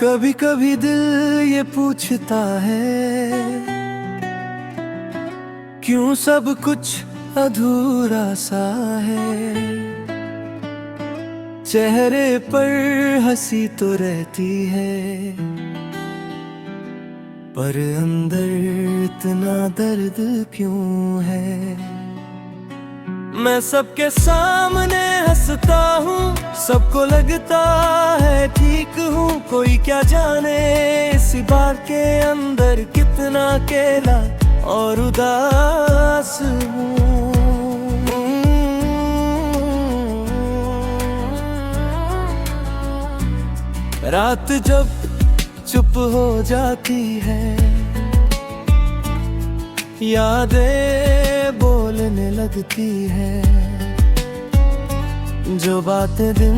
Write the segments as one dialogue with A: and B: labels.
A: कभी कभी दिल ये पूछता है, क्यों सब कुछ अधूरा सा है। चेहरे पर हंसी तो रहती है, पर अंदर इतना दर्द क्यों है। मैं सबके सामने हंसता हूँ, सबको लगता है ठीक हूँ। कोई क्या जाने इस बात के अंदर कितना अकेला और उदास हूँ। रात जब चुप हो जाती है, यादें बोलने लगती है। जो बातें दिन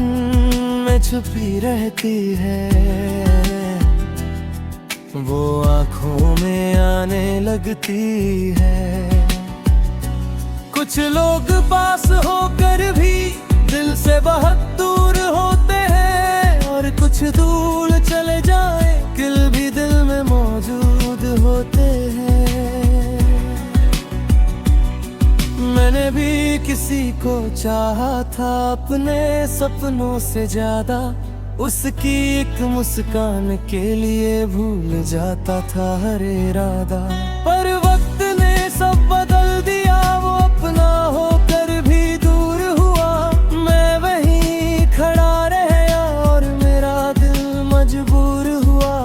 A: में छुपी रहती है, वो आँखों में आने लगती है। कुछ लोग पास होकर भी दिल से बहुत दूर होते हैं, और कुछ दूर चले जाए दिल भी दिल में मौजूद होते हैं। मैंने भी किसी को चाहा था अपने सपनों से ज्यादा, उसकी एक मुस्कान के लिए भूल जाता था हर इरादा। पर वक्त ने सब बदल दिया, वो अपना होकर भी दूर हुआ। मैं वहीं खड़ा रह गया और मेरा दिल मजबूर हुआ।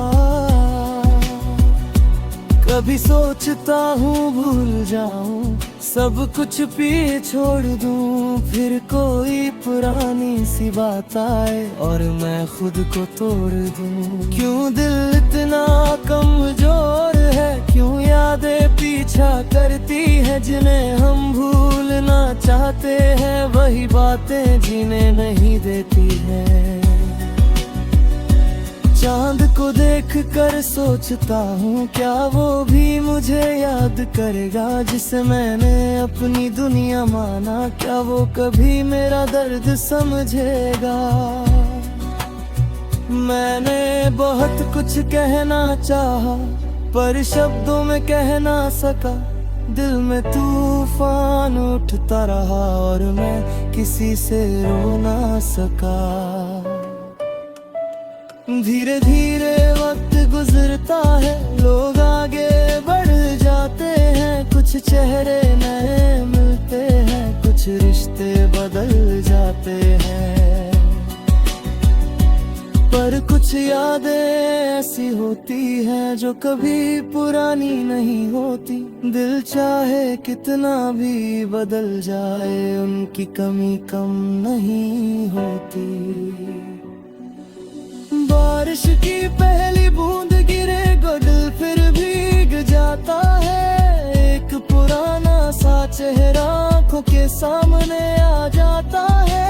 A: कभी सोचता हूँ भूल जाऊं, सब कुछ पीछे छोड़ दूं, फिर कोई पुरानी सी बात आए और मैं खुद को तोड़ दूं। क्यों दिल इतना कमजोर है, क्यों यादें पीछा करती है। जिन्हें हम भूलना चाहते हैं, वही बातें जीने नहीं देती है। चांद को देख कर सोचता हूँ, क्या वो भी मुझे याद करेगा जिसे मैंने अपनी दुनिया माना। क्या वो कभी मेरा दर्द समझेगा। मैंने बहुत कुछ कहना चाहा, पर शब्दों में कह ना सका। दिल में तूफान उठता रहा और मैं किसी से रो ना सका। धीरे धीरे वक्त गुजरता है, लोग आगे बढ़ जाते हैं। कुछ चेहरे नए मिलते हैं, कुछ रिश्ते बदल जाते हैं। पर कुछ यादें ऐसी होती हैं जो कभी पुरानी नहीं होती। दिल चाहे कितना भी बदल जाए, उनकी कमी कम नहीं होती। बारिश की पहली बूंद गिरे, दिल फिर भीग जाता है। एक पुराना सा चेहरा आंखों के सामने आ जाता है।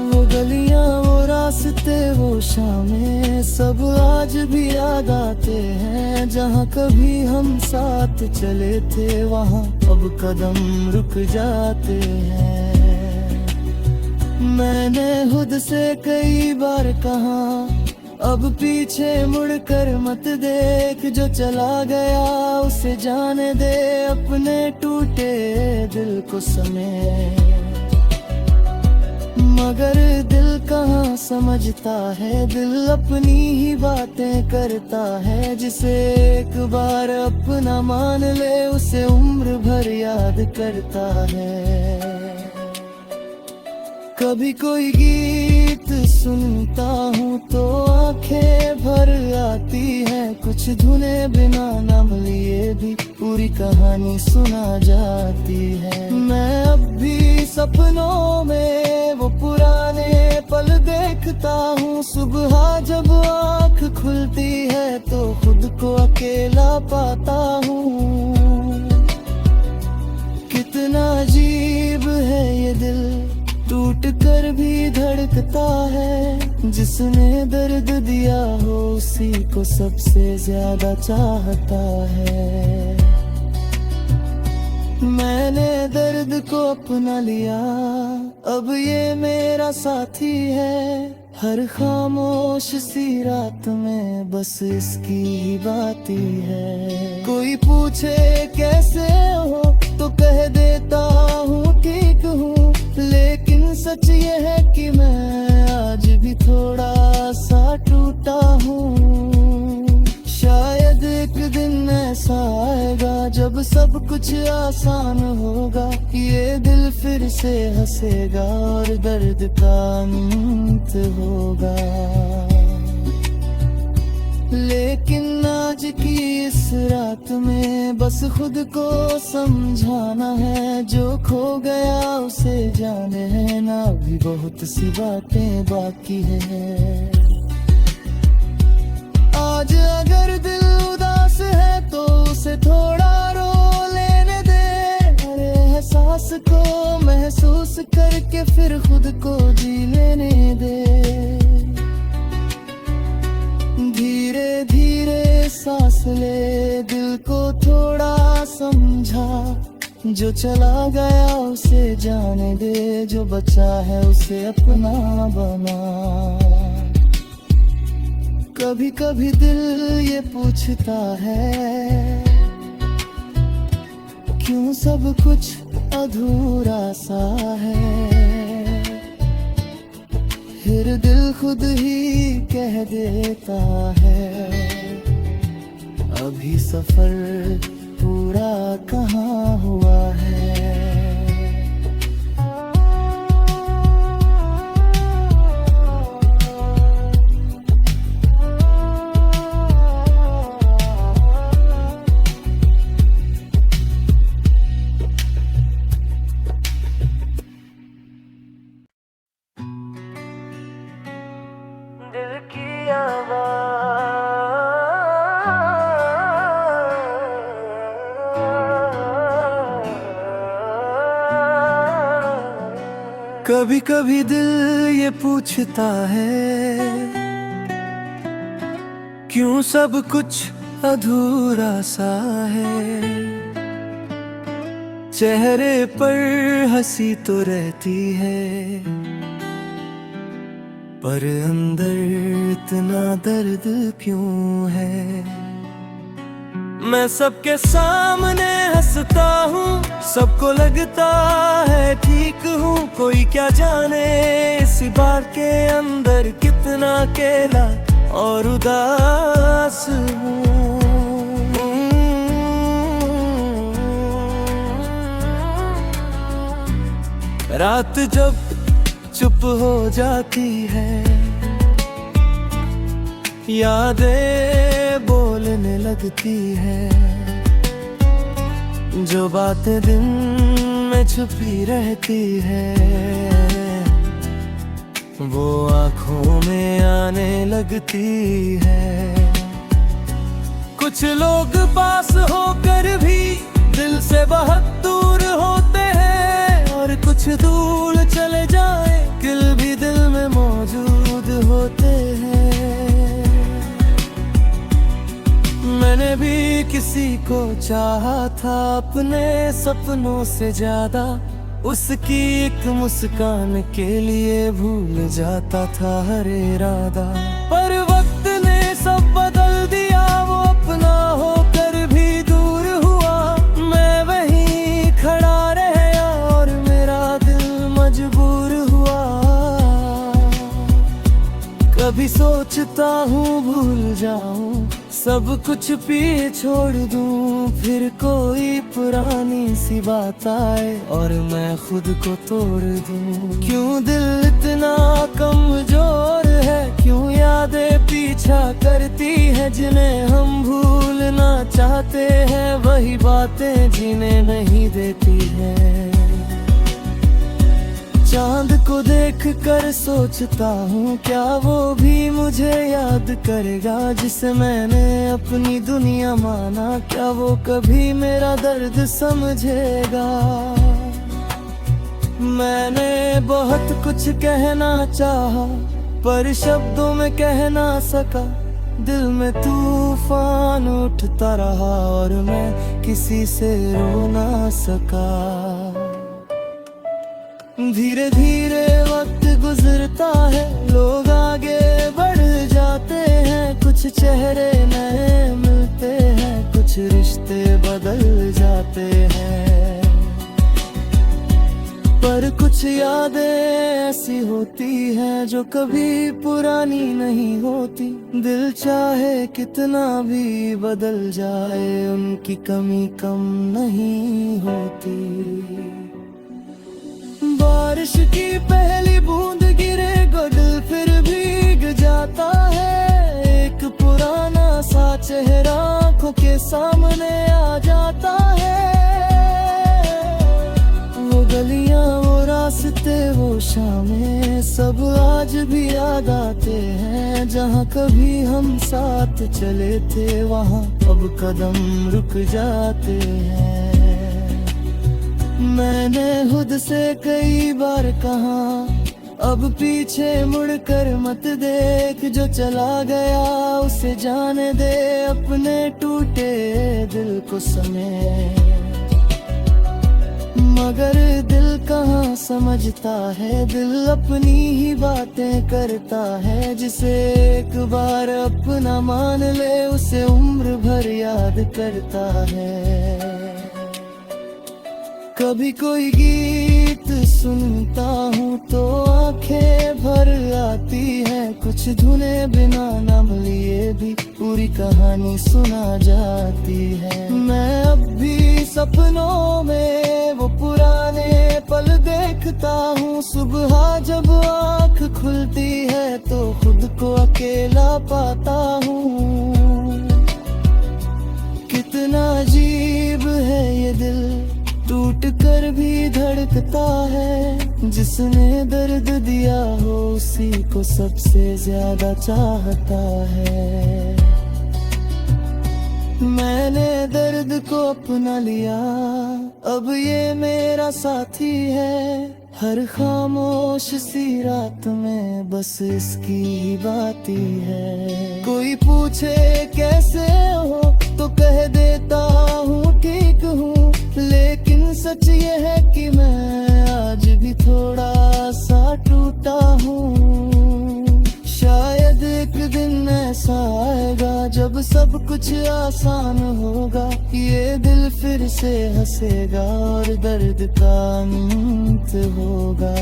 A: वो गलियां, वो रास्ते, वो शामें, सब आज भी याद आते हैं। जहाँ कभी हम साथ चले थे, वहाँ अब कदम रुक जाते हैं। मैंने खुद से कई बार कहा, अब पीछे मुड़कर मत देख। जो चला गया उसे जाने दे, अपने टूटे दिल को समेट। मगर दिल कहाँ समझता है, दिल अपनी ही बातें करता है। जिसे एक बार अपना मान ले, उसे उम्र भर याद करता है। कभी कोई गीत सुनता हूँ तो आंखें भर आती हैं। कुछ धुनें बिना नाम लिए भी पूरी कहानी सुना जाती है। मैं अब भी सपनों में वो पुराने पल देखता हूँ। सुबह जब आँख खुलती है तो खुद को अकेला पाता हूँ। कितना अजीब है ये दिल, टूट कर भी धड़कता है। जिसने दर्द दिया हो उसी को सबसे ज्यादा चाहता है। मैंने दर्द को अपना लिया, अब ये मेरा साथी है। हर खामोश सी रात में बस इसकी ही बात ही है। कोई पूछे कैसे हो तो कह देता हूँ ठीक हूँ, लेकिन सच ये है कि मैं आज भी थोड़ा सा टूटा हूँ। शायद एक दिन ऐसा आएगा जब सब कुछ आसान होगा, ये दिल फिर से हंसेगा और दर्द का अंत होगा। लेकिन आज की इस रात में बस खुद को समझाना है, जो खो गया उसे जाने है ना, भी बहुत सी बातें बाकी है। आज अगर दिल उदास है तो उसे थोड़ा रो लेने दे, हर एहसास को महसूस करके फिर खुद को जी लेने दे। धीरे धीरे सांस ले, दिल को थोड़ा समझा, जो चला गया उसे जाने दे, जो बचा है उसे अपना बना। कभी कभी दिल ये पूछता है क्यों सब कुछ अधूरा सा है, फिर दिल खुद ही कह देता है अभी सफर पूरा कहाँ हुआ है। दिल की आवाज़ कभी कभी दिल ये पूछता है क्यों सब कुछ अधूरा सा है, चेहरे पर हंसी तो रहती है पर अंदर इतना दर्द क्यों है। मैं सबके सामने हंसता हूँ, सबको लगता है ठीक हूँ, कोई क्या जाने इस बार के अंदर कितना अकेला और उदास हूँ। रात जब चुप हो जाती है, यादें बोलने लगती है, जो बातें दिन में छुपी रहती है वो आँखों में आने लगती है। कुछ लोग पास होकर भी दिल से बहुत दूर होते हैं, और कुछ दूर चले जाए दिल भी दिल में मौजूद होते हैं। मैंने भी किसी को चाहा था अपने सपनों से ज्यादा, उसकी एक मुस्कान के लिए भूल जाता था हर इरादा। पर वक्त ने सब बदल दिया, वो अपना होकर भी दूर हुआ, मैं वहीं खड़ा रहा और मेरा दिल मजबूर हुआ। कभी सोचता हूँ भूल जाऊं, सब कुछ पीछे छोड़ दूं, फिर कोई पुरानी सी बात आए और मैं खुद को तोड़ दूं। क्यों दिल इतना कमजोर है, क्यों यादें पीछा करती है, जिन्हें हम भूलना चाहते हैं वही बातें जीने नहीं देती है। चांद को देख कर सोचता हूँ क्या वो भी मुझे याद करेगा, जिसे मैंने अपनी दुनिया माना, क्या वो कभी मेरा दर्द समझेगा। मैंने बहुत कुछ कहना चाहा पर शब्दों में कह ना सका, दिल में तूफान उठता रहा और मैं किसी से रो ना सका। धीरे धीरे वक्त गुजरता है, लोग आगे चेहरे नए मिलते हैं, कुछ रिश्ते बदल जाते हैं, पर कुछ यादें ऐसी होती हैं जो कभी पुरानी नहीं होती। दिल चाहे कितना भी बदल जाए, उनकी कमी कम नहीं होती। बारिश की पहली बूंद गिरे दिल फिर भीग जाता है, एक पुराना सा चेहरा आंखों के सामने आ जाता है। वो गलियां, वो रास्ते, वो शामें, सब आज भी याद आते हैं। जहाँ कभी हम साथ चले थे, वहाँ अब कदम रुक जाते हैं। मैंने खुद से कई बार कहा, अब पीछे मुड़कर मत देख, जो चला गया उसे जाने दे, अपने टूटे दिल को समेट। मगर दिल कहाँ समझता है, दिल अपनी ही बातें करता है। जिसे एक बार अपना मान ले, उसे उम्र भर याद करता है। कभी कोई गीत सुनता हूँ तो आंखें भर आती है, कुछ धुने बिना नाम लिए भी पूरी कहानी सुना जाती है। मैं अब भी सपनों में वो पुराने पल देखता हूँ, सुबह जब आँख खुलती है तो खुद को अकेला पाता हूँ। कितना अजीब है ये दिल, टूट कर भी धड़कता है। जिसने दर्द दिया हो, उसी को सबसे ज्यादा चाहता है। मैंने दर्द को अपना लिया, अब ये मेरा साथी है। हर खामोश सी रात में बस इसकी ही बात ही है। कोई पूछे कैसे हो तो कह देता हूँ ठीक हूँ, लेकिन सच ये है कि मैं आज भी थोड़ा सा टूटा हूँ। शायद एक दिन ऐसा आएगा जब सब कुछ आसान होगा, ये दिल फिर से हंसेगा और दर्द का अंत होगा।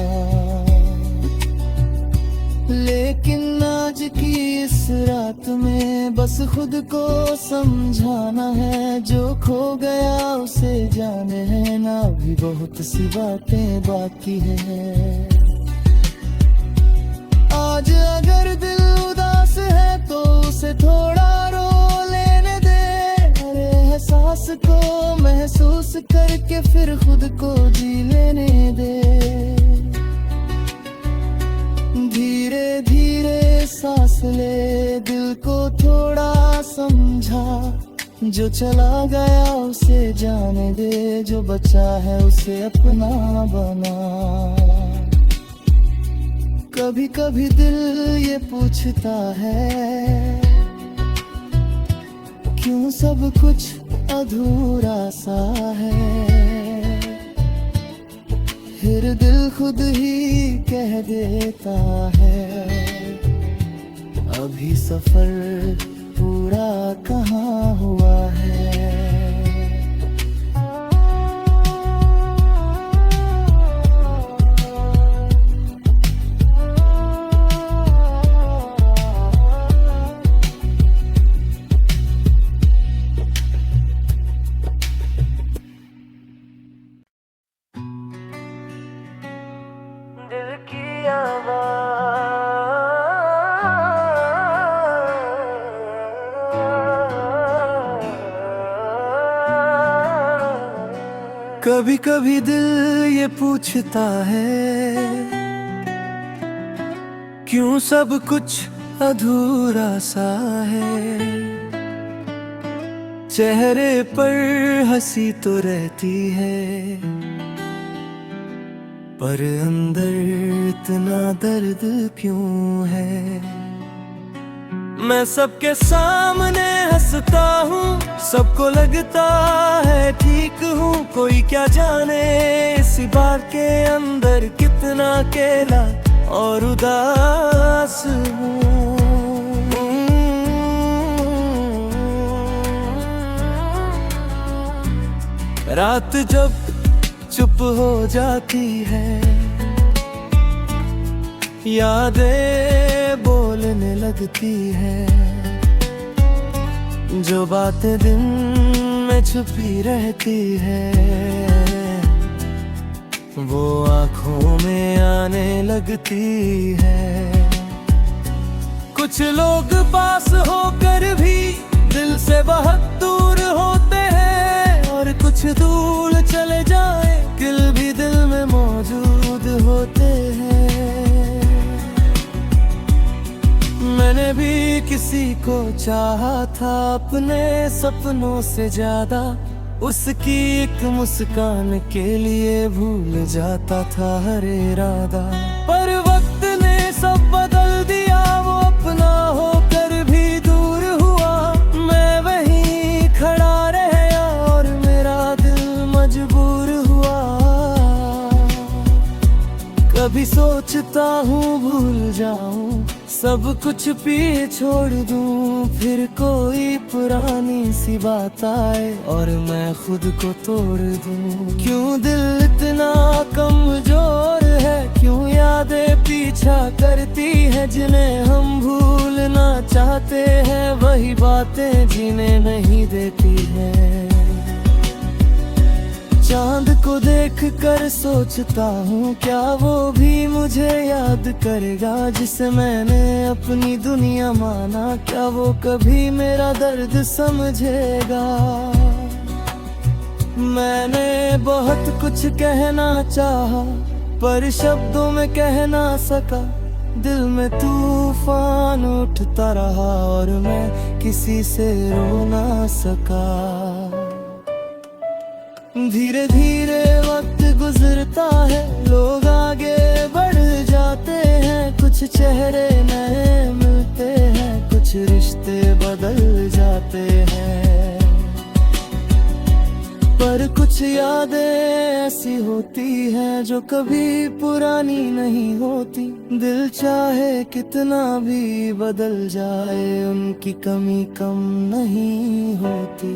A: लेकिन आज की इस रात में बस खुद को समझाना है, जो खो गया उसे जाने है ना, भी बहुत सी बातें बाकी है। आज अगर दिल उदास है तो उसे थोड़ा रो लेने दे, हर एहसास को महसूस करके फिर खुद को जी लेने दे। धीरे धीरे सांस ले, दिल को थोड़ा समझा, जो चला गया उसे जाने दे, जो बचा है उसे अपना बना। कभी कभी दिल ये पूछता है, क्यों सब कुछ अधूरा सा है। फिर दिल खुद ही कह देता है, अभी सफर पूरा कहाँ हुआ है। दिल की आवाज़ कभी कभी दिल ये पूछता है, क्यों सब कुछ अधूरा सा है। चेहरे पर हंसी तो रहती है, पर अंदर इतना दर्द क्यों है। मैं सबके सामने हंसता हूँ, सबको लगता है ठीक हूँ। कोई क्या जाने इसी बार के अंदर कितना अकेला और उदास हूँ। रात जब चुप हो जाती है, यादें बोलने लगती है। जो बातें दिन में छुपी रहती है, वो आँखों में आने लगती है। कुछ लोग पास होकर भी दिल से बहुत दूर होते हैं, और कुछ दूर चले जाए दिल भी दिल में मौजूद होते हैं। मैंने भी किसी को चाहा था अपने सपनों से ज्यादा, उसकी एक मुस्कान के लिए भूल जाता था हर इरादा। पर वक्त ने सब बदल दिया, वो अपना होकर भी दूर हुआ। मैं वहीं खड़ा रहा और मेरा दिल मजबूर हुआ। कभी सोचता हूँ भूल जाऊं, सब कुछ पीछे छोड़ दूं, फिर कोई पुरानी सी बात आए और मैं खुद को तोड़ दूं। क्यों दिल इतना कमजोर है, क्यों यादें पीछा करती है, जिन्हें हम भूलना चाहते हैं वही बातें जीने नहीं देती है। चांद को देख कर सोचता हूँ, क्या वो भी मुझे याद करेगा जिसे मैंने अपनी दुनिया माना। क्या वो कभी मेरा दर्द समझेगा। मैंने बहुत कुछ कहना चाहा, पर शब्दों में कह ना सका। दिल में तूफान उठता रहा और मैं किसी से रो ना सका। धीरे धीरे वक्त गुजरता है, लोग आगे बढ़ जाते हैं। कुछ चेहरे नए मिलते हैं, कुछ रिश्ते बदल जाते हैं। पर कुछ यादें ऐसी होती हैं जो कभी पुरानी नहीं होती। दिल चाहे कितना भी बदल जाए, उनकी कमी कम नहीं होती।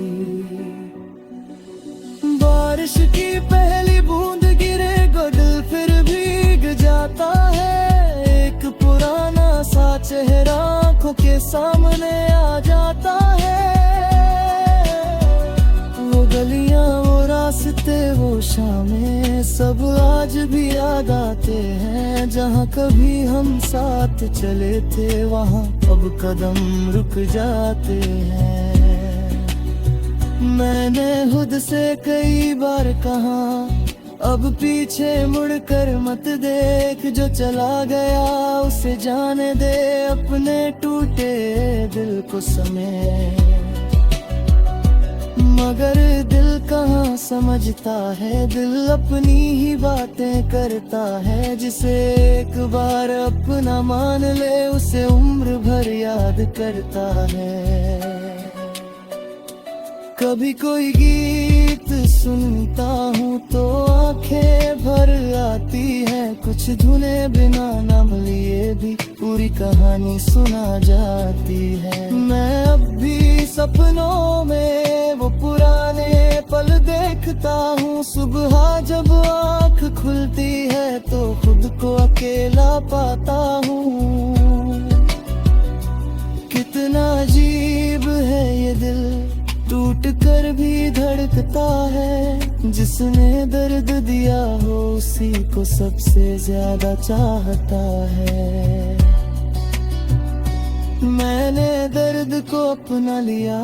A: बारिश की पहली बूंद गिरे, दिल फिर भीग जाता है। एक पुराना सा चेहरा आँखों के सामने आ जाता है। वो गलियां, वो रास्ते, वो शामें, सब आज भी याद आते हैं। जहाँ कभी हम साथ चले थे, वहाँ अब कदम रुक जाते हैं। मैंने खुद से कई बार कहा, अब पीछे मुड़कर मत देख। जो चला गया उसे जाने दे, अपने टूटे दिल को समेट। मगर दिल कहाँ समझता है, दिल अपनी ही बातें करता है। जिसे एक बार अपना मान ले, उसे उम्र भर याद करता है। कभी कोई गीत सुनता हूँ तो आंखें भर आती हैं। कुछ धुने बिना नाम लिए भी पूरी कहानी सुना जाती है। मैं अब भी सपनों में वो पुराने पल देखता हूँ। सुबह जब आँख खुलती है तो खुद को अकेला पाता हूँ। कितना अजीब है ये दिल, टूट कर भी धड़कता है। जिसने दर्द दिया हो उसी को सबसे ज्यादा चाहता है। मैंने दर्द को अपना लिया,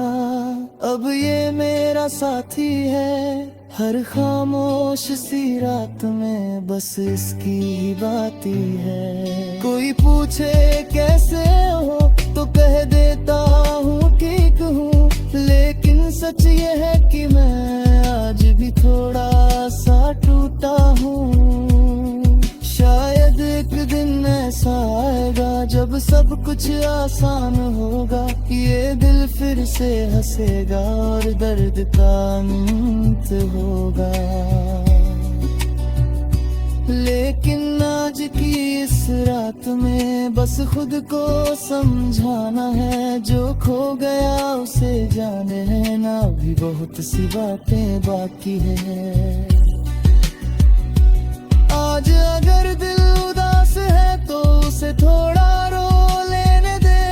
A: अब ये मेरा साथी है। हर खामोश सी रात में बस इसकी ही बात ही है। कोई पूछे कैसे हो तो कह देता हूँ ठीक हूँ, लेकिन सच ये है कि मैं आज भी थोड़ा सा टूटा हूँ। शायद एक दिन ऐसा आएगा जब सब कुछ आसान होगा। ये दिल फिर से हंसेगा और दर्द का अंत होगा। लेकिन आज की इस रात में बस खुद को समझाना है। जो खो गया उसे जाने है ना, भी बहुत सी बातें बाकी है। आज अगर दिल उदास है तो उसे थोड़ा रो लेने दे।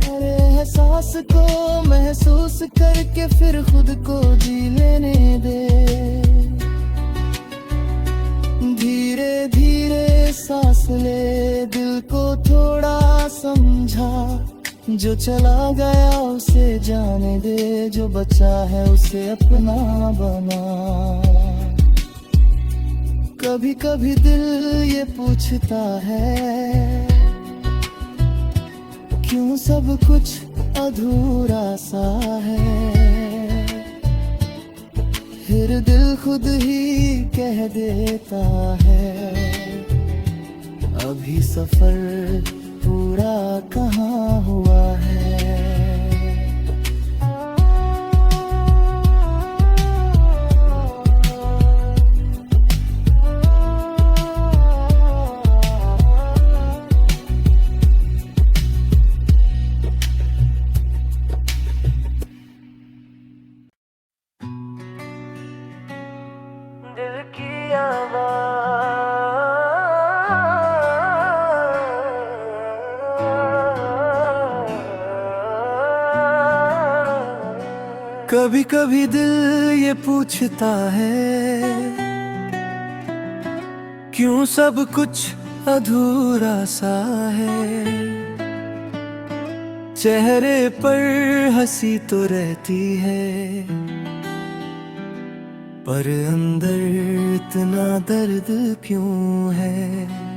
A: अरे एहसास को महसूस करके फिर खुद को जी लेने दे। धीरे धीरे सांस ले, दिल को थोड़ा समझा। जो चला गया उसे जाने दे, जो बचा है उसे अपना बना। कभी कभी दिल ये पूछता है, क्यों सब कुछ अधूरा सा है। फिर दिल खुद ही कह देता है, अभी सफर पूरा कहाँ हुआ है। दिल की आवाज़ कभी कभी दिल ये पूछता है, क्यों सब कुछ अधूरा सा है। चेहरे पर हंसी तो रहती है, पर अंदर इतना दर्द क्यों है।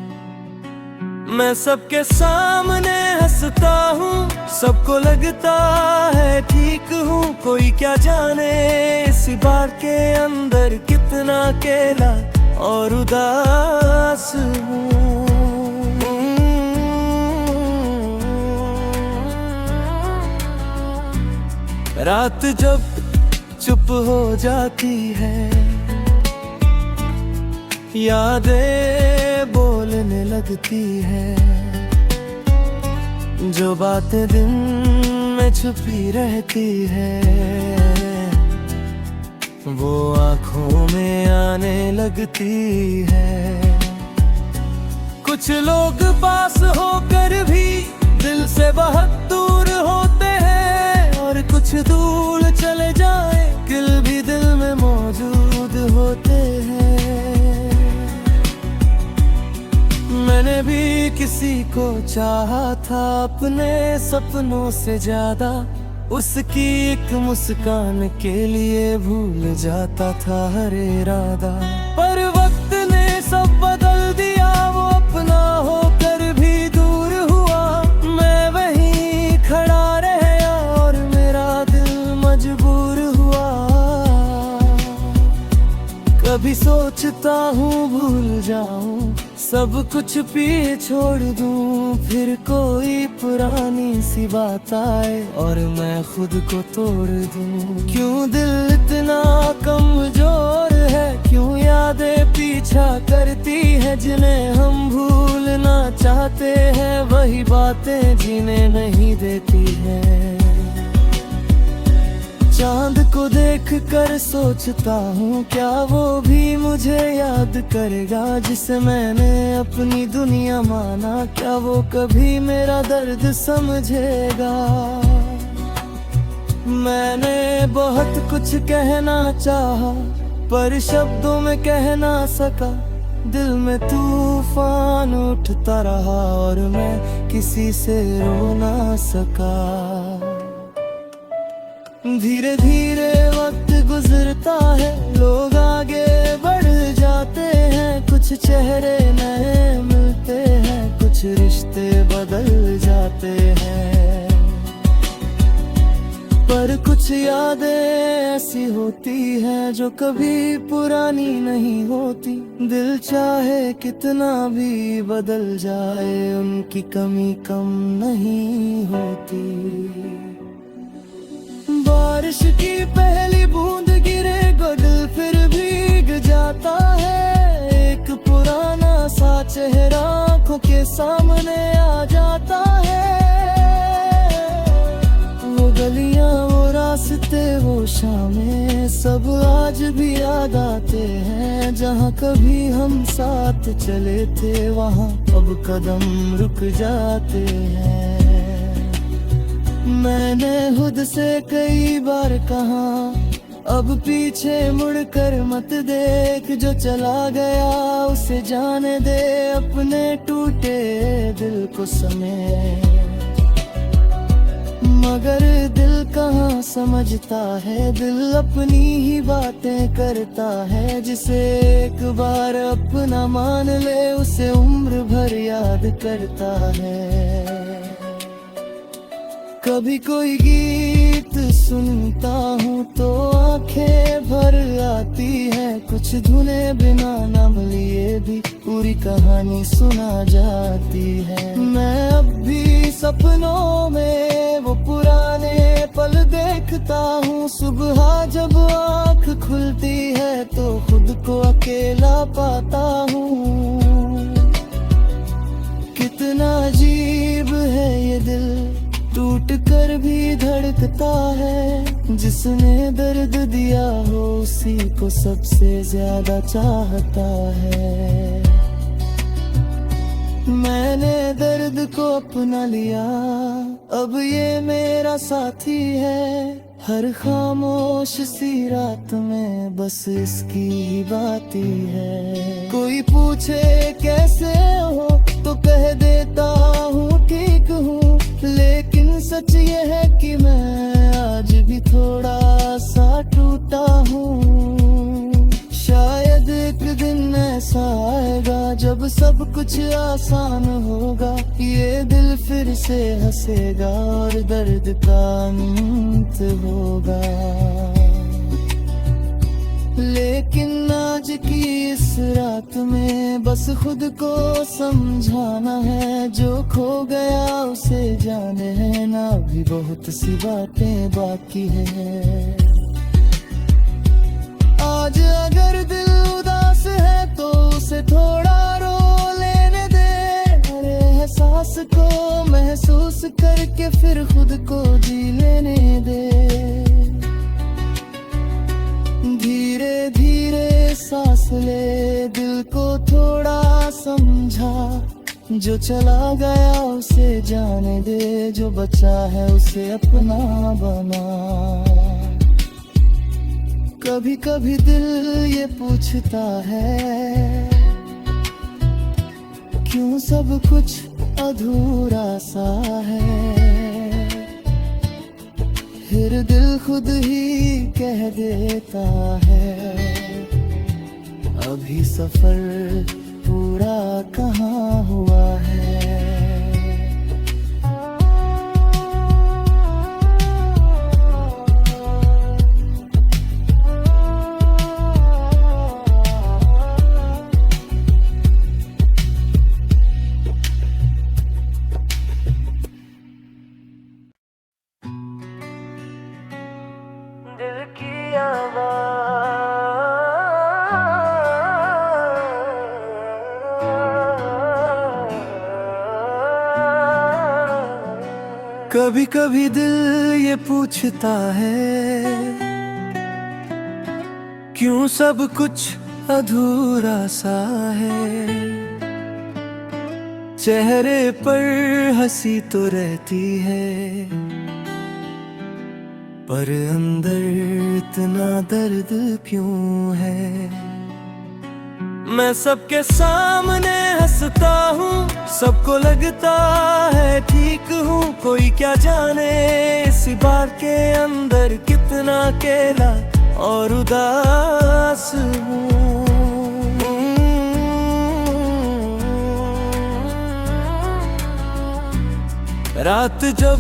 A: मैं सबके सामने हंसता हूँ, सबको लगता है ठीक हूँ। कोई क्या जाने इस बार के अंदर कितना अकेला और उदास हूँ। रात जब चुप हो जाती है, यादें बोलने लगती है। जो बातें दिन में छुपी रहती है, वो आँखों में आने लगती है। कुछ लोग पास होकर भी दिल से बहुत दूर होते हैं, और कुछ दूर चले जाए दिल भी दिल में मौजूद होते हैं। मैंने भी किसी को चाहा था अपने सपनों से ज्यादा। उसकी एक मुस्कान के लिए भूल जाता था हर इरादा। पर वक्त ने सब बदल दिया, वो अपना होकर भी दूर हुआ। मैं वहीं खड़ा रहा और मेरा दिल मजबूर हुआ। कभी सोचता हूँ भूल जाऊं, सब कुछ पीछे छोड़ दूं। फिर कोई पुरानी सी बात आए और मैं खुद को तोड़ दूं। क्यों दिल इतना कमजोर है, क्यों यादें पीछा करती है। जिन्हें हम भूलना चाहते हैं, वही बातें जीने नहीं देती है। चांद को देख कर सोचता हूँ, क्या वो भी मुझे याद करेगा जिसे मैंने अपनी दुनिया माना। क्या वो कभी मेरा दर्द समझेगा। मैंने बहुत कुछ कहना चाहा, पर शब्दों में कह ना सका। दिल में तूफान उठता रहा और मैं किसी से रो ना सका। धीरे धीरे वक्त गुजरता है, लोग आगे बढ़ जाते हैं। कुछ चेहरे नए मिलते हैं, कुछ रिश्ते बदल जाते हैं। पर कुछ यादें ऐसी होती हैं जो कभी पुरानी नहीं होती। दिल चाहे कितना भी बदल जाए, उनकी कमी कम नहीं होती। बारिश की पहली बूंद गिरे, दिल फिर भीग जाता है। एक पुराना चेहरा आंखों के सामने आ जाता है। वो गलियां, वो रास्ते, वो शामें सब आज भी याद आते हैं। जहाँ कभी हम साथ चले थे वहाँ अब कदम रुक जाते हैं। मैंने खुद से कई बार कहा अब पीछे मुड़कर मत देख, जो चला गया उसे जाने दे, अपने टूटे दिल को समेट। मगर दिल कहाँ समझता है, दिल अपनी ही बातें करता है। जिसे एक बार अपना मान ले उसे उम्र भर याद करता है। कभी कोई गीत सुनता हूँ तो आंखें भर आती है। कुछ धुने बिना नाम लिए भी पूरी कहानी सुना जाती है। मैं अब भी सपनों में वो पुराने पल देखता हूँ। सुबह जब आँख खुलती है तो खुद को अकेला पाता हूँ। कितना अजीब है ये दिल, टूट कर भी धड़कता है। जिसने दर्द दिया हो उसी को सबसे ज्यादा चाहता है। मैंने दर्द को अपना लिया, अब ये मेरा साथी है। हर खामोश सी रात में बस इसकी ही बाती है। कोई पूछे कैसे हो तो कह देता हूँ ठीक हूँ, लेकिन सच ये है कि मैं आज भी थोड़ा सा टूटा हूँ। शायद एक दिन ऐसा आएगा जब सब कुछ आसान होगा। ये दिल फिर से हंसेगा और दर्द का अंत होगा। लेकिन आज की इस रात में बस खुद को समझाना है। जो खो गया उसे जाने है ना, भी बहुत सी बातें बाकी है। आज अगर दिल उदास है तो उसे थोड़ा रो लेने दे। हर एहसास को महसूस करके फिर खुद को जी लेने दे। धीरे धीरे सांस ले, दिल को थोड़ा समझा। जो चला गया उसे जाने दे, जो बचा है उसे अपना बना। कभी कभी दिल ये पूछता है क्यों सब कुछ अधूरा सा है। फिर दिल खुद ही कह देता है अभी सफर पूरा कहाँ हुआ है। दिल की आवाज़ कभी कभी दिल ये पूछता है क्यों सब कुछ अधूरा सा है। चेहरे पर हंसी तो रहती है पर अंदर इतना दर्द क्यों है। मैं सबके सामने हंसता हूँ, सबको लगता है ठीक हूँ। कोई क्या जाने इसी बार के अंदर कितना अकेला और उदास हूँ। रात जब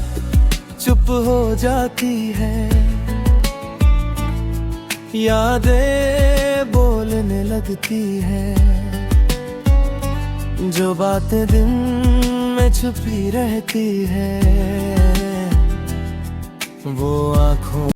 A: चुप हो जाती है, यादें बोलने लगती है। जो बातें दिन में छुपी रहती है वो आँखों